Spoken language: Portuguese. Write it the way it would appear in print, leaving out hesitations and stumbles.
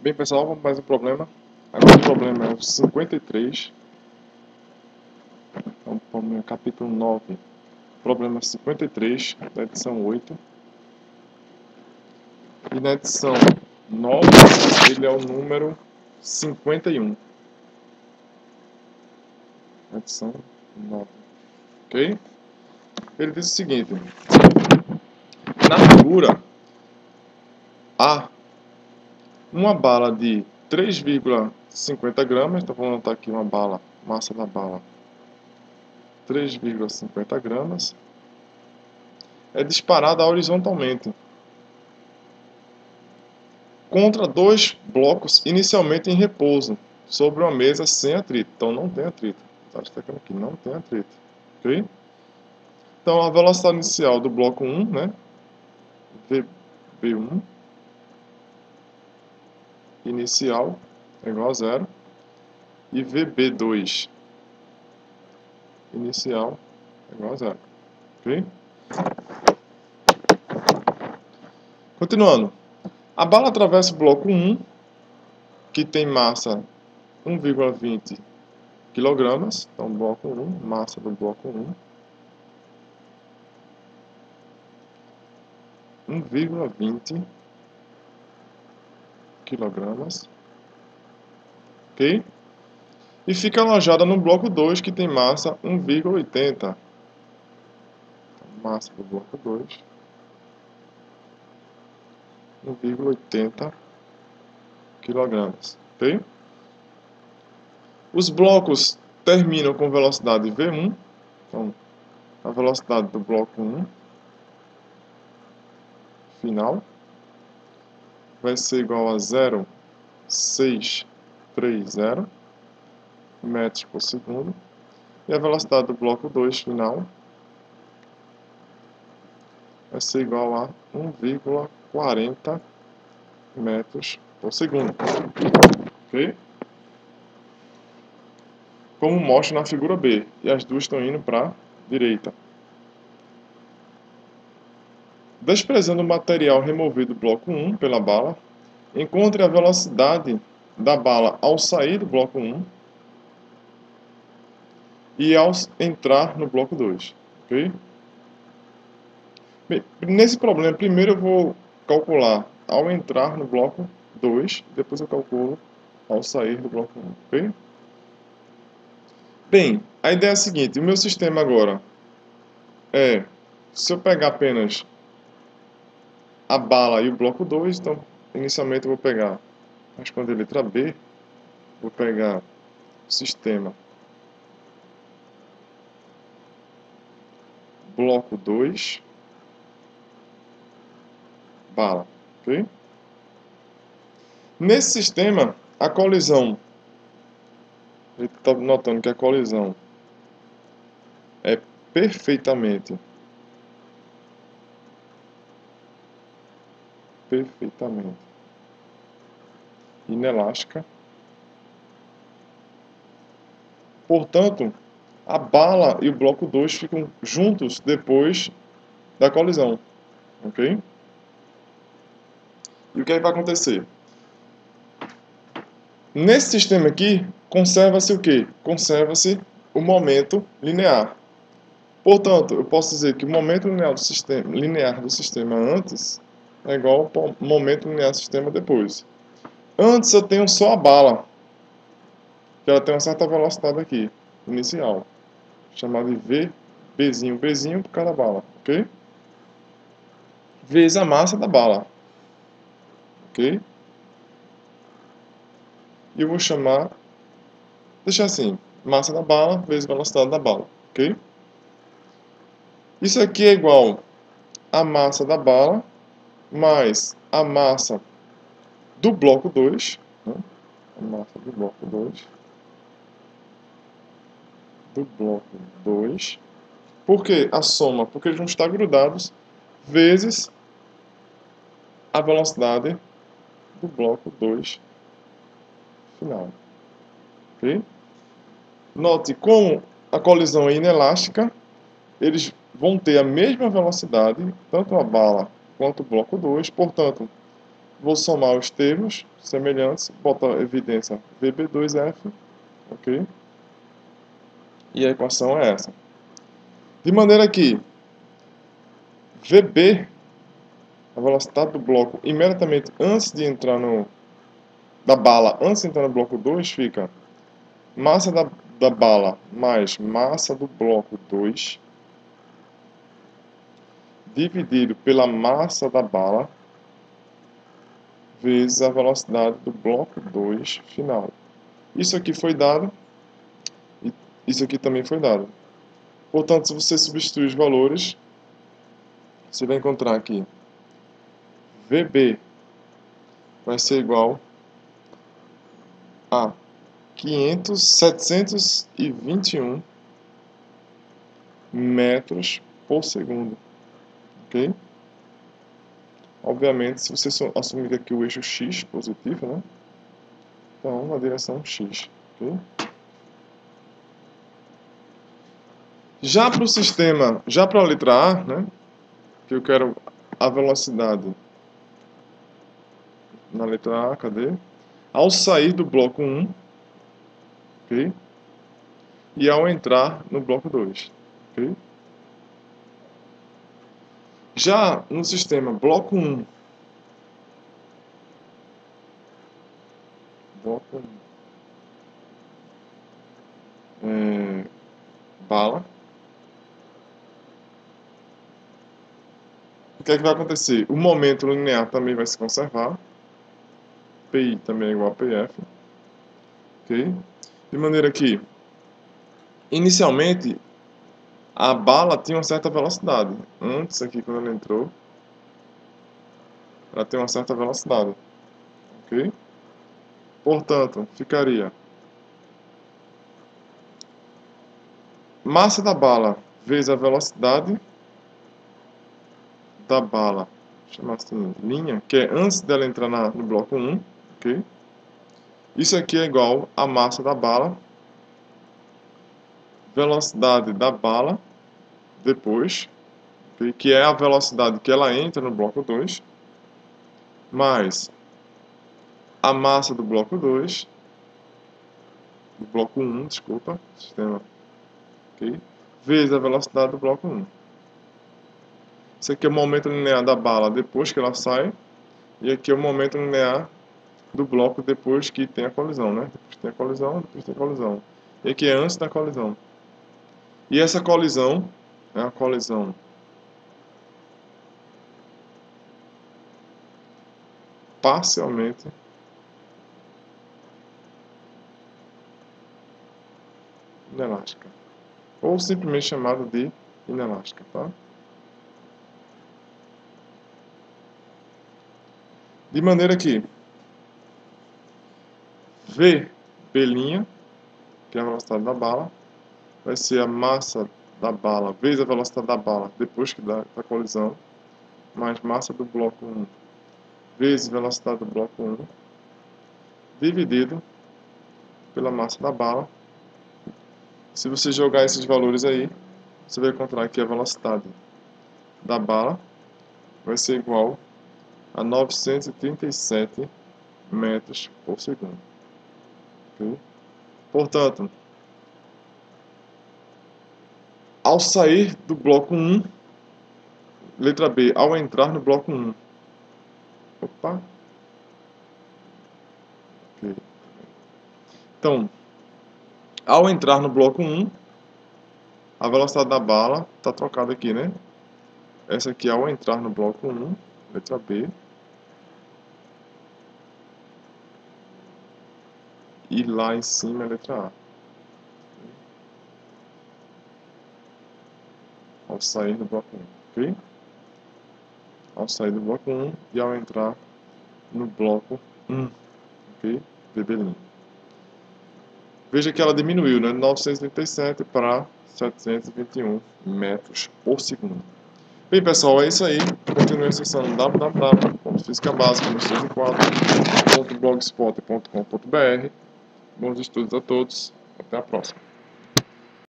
Bem, pessoal, vamos mais um problema. Agora o problema é o 53. Então, problema capítulo 9. Problema 53, da edição 8. E na edição 9, ele é o número 51. Edição 9. Ok? Ele diz o seguinte. Na figura, há uma bala de 3,50 gramas. Então, vamos anotar aqui uma bala, massa da bala. 3,50 gramas. É disparada horizontalmente contra dois blocos inicialmente em repouso sobre uma mesa sem atrito. Então não tem atrito. Está destacando aqui, não tem atrito. Ok? Então a velocidade inicial do bloco 1, né? VB1 inicial é igual a 0. E VB2 inicial é igual a 0. Ok? Continuando. A bala atravessa o bloco 1, que tem massa 1,20 kg. Então, bloco 1, massa do bloco 1, 1,20 kg. Ok? E fica alojada no bloco 2, que tem massa 1,80. Então, massa do bloco 2, 1,80 kg. Ok? Os blocos terminam com velocidade V1. Então, a velocidade do bloco 1 final vai ser igual a 0,630 metros por segundo. E a velocidade do bloco 2 final vai ser igual a 1,40 metros por segundo. Ok? Como mostra na figura B. E as duas estão indo para a direita. Desprezando o material removido do bloco 1 pela bala, encontre a velocidade da bala ao sair do bloco 1 e ao entrar no bloco 2. Ok? Bem, nesse problema, primeiro eu vou calcular ao entrar no bloco 2, depois eu calculo ao sair do bloco 1. Ok? Bem, a ideia é a seguinte, o meu sistema agora é, se eu pegar apenas a bala e o bloco 2, então inicialmente eu vou pegar, responder a letra B, vou pegar o sistema bloco 2, bala, ok? Nesse sistema, a colisão, a gente está notando que a colisão é perfeitamente inelástica. Portanto, a bala e o bloco 2 ficam juntos depois da colisão, ok? E o que aí vai acontecer? Nesse sistema aqui, conserva-se o quê? Conserva-se o momento linear. Portanto, eu posso dizer que o momento linear do sistema antes é igual ao momento linear do sistema depois. Antes eu tenho só a bala, que ela tem uma certa velocidade aqui, inicial, chamada de V, Bzinho por cada bala, ok? Vezes a massa da bala, ok? E eu vou chamar, deixar assim, massa da bala vezes velocidade da bala, ok? Isso aqui é igual a massa da bala mais a massa do bloco 2, né? A massa do bloco 2, Por que a soma? Porque eles vão estar grudados vezes a velocidade do bloco 2 final. Ok? Note como a colisão é inelástica, eles vão ter a mesma velocidade, tanto a bala quanto o bloco 2, portanto, Vou somar os termos semelhantes, botar a evidência VB2F, ok? E a equação é essa. De maneira que VB, a velocidade do bloco imediatamente antes de entrar da bala, antes de entrar no bloco 2, fica massa da bala mais massa do bloco 2 dividido pela massa da bala vezes a velocidade do bloco 2 final. Isso aqui foi dado e isso aqui também foi dado. Portanto, se você substituir os valores, você vai encontrar aqui VB vai ser igual a 721 metros por segundo, ok? Obviamente, se você assumir aqui o eixo x positivo, né? Então, na direção x, ok? Já para o sistema, já para a letra A, né? Que eu quero a velocidade na letra A, cadê? Ao sair do bloco 1, ok? E ao entrar no bloco 2, ok? Já no sistema bloco 1, bala, o que é que vai acontecer? O momento linear também vai se conservar, PI também é igual a PF, ok? De maneira que, inicialmente, a bala tinha uma certa velocidade. Antes aqui, quando ela entrou, ela tem uma certa velocidade, ok? Portanto, ficaria massa da bala vezes a velocidade da bala, chamar assim, linha, que é antes dela entrar no bloco 1, ok? Isso aqui é igual a massa da bala, velocidade da bala, depois, okay? Que é a velocidade que ela entra no bloco 2, mais a massa do bloco 2, do bloco 1, desculpa, sistema, ok? Vezes a velocidade do bloco 1. Isso aqui é o momento linear da bala depois que ela sai, e aqui é o momento linear do bloco depois que tem a colisão, né? Depois tem a colisão, depois tem a colisão. E aqui é antes da colisão. E essa colisão é a colisão parcialmente inelástica, ou simplesmente chamada de inelástica, tá? De maneira que V, B', que é a velocidade da bala, vai ser a massa da bala vezes a velocidade da bala depois que da colisão, mais massa do bloco 1 vezes velocidade do bloco 1, dividido pela massa da bala. Se você jogar esses valores aí, você vai encontrar que a velocidade da bala vai ser igual a 937 metros por segundo. Okay? Portanto, ao sair do bloco 1, letra B, ao entrar no bloco 1. Opa! Okay. Então, ao entrar no bloco 1, a velocidade da bala está trocada aqui, né? Essa aqui ao entrar no bloco 1, letra B. E lá em cima a letra A. Ao sair do bloco 1, ok? Ao sair do bloco 1 e ao entrar no bloco 1, ok? VB'. Veja que ela diminuiu, né? De 937 para 721 metros por segundo. Bem, pessoal, é isso aí. Continue acessando www.fisicabasica.blogspot.com.br. Bons estudos a todos. Até a próxima.